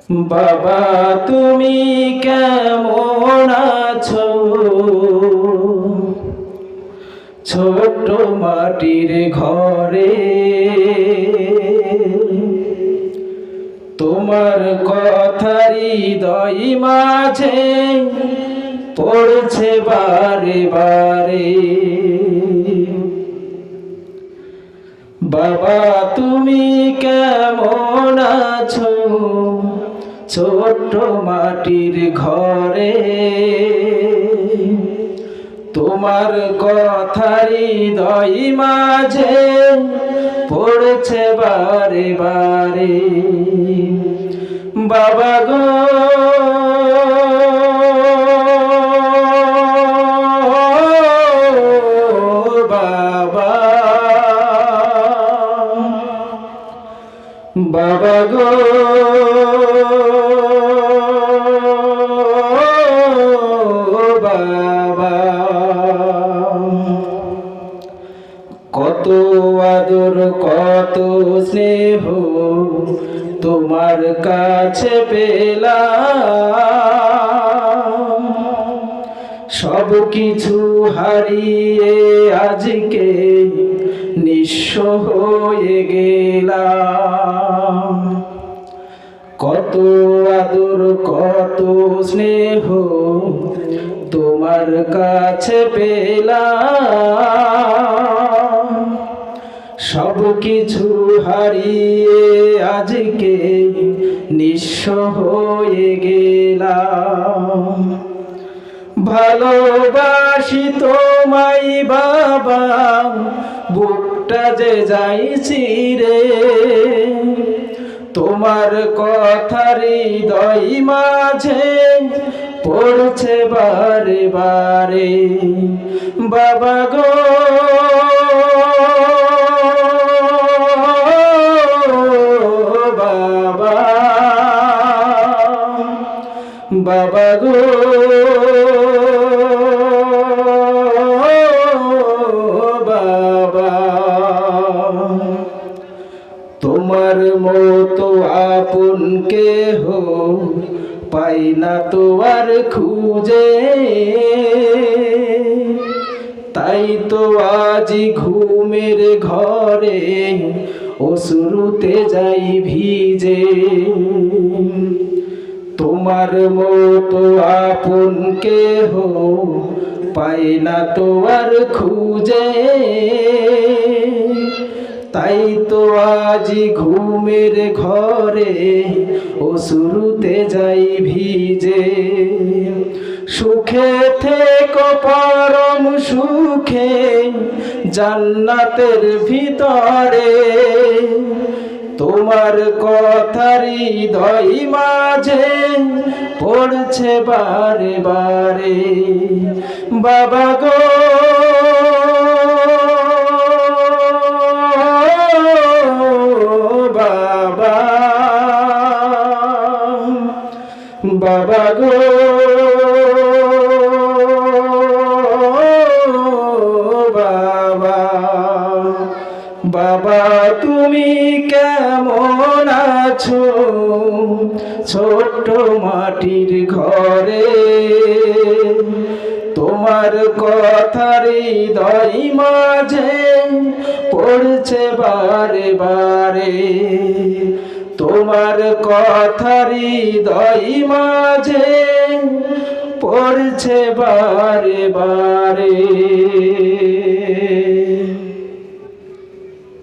বাবা তুমি কেমন আছো? ছোট মাটির ঘরে তোমার কথার হৃদয় মাঝে পড়ছে বারে বারে। বাবা তুমি কেমন আছো? ছোট্ট মাটির ঘরে তোমার কথার হৃদয় মাঝে পড়ছে বারে বারে। বাবা গো বাবা, বাবা গো বাবা, কত আদর কত স্নেহ তোমার কাছে পেলাম, সব কিছু হারিয়ে আজকে নিঃস্ব হয়ে গেলাম। কত আদর কত স্নেহ তোমার কাছে পেলাম, সব কিছু হারিয়ে আজকে নিঃস্ব হয়ে গেলাম। ভালোবাসি তোমায় বাবা, বুকটা যে যাই চিরে, তোমার কথার হৃদয় মাঝে পড়ছে বারে বারে। বাবা গো বাবা, বাবা গো বাবা, তোমার মতো আপন কেহ পাই না তো আর খুঁজে, তাই তো আজি ঘুমের ঘরে অশ্রুতে যাই ভিজে। তোমার মতো আপন কেহ পাই না তো আর খুঁজে, তাই তো আজি ঘুমের ঘরে অশ্রুতে যাই ভিজে। সুখে থেকো পরম সুখে জান্নাতের ভিতরে, তোমার কথার হৃদয় মাঝে পড়ছে বারে বারে। বাবা গো বাবা, বাবা গো বাবা, বাবা তুমি কেমন আছো? ছোট্ট মাটির ঘরে তোমার কথার হৃদয় মাঝে পড়ছে বারে বারে। তোমার কথার হৃদয় মাঝে পড়ছে বারে বারে।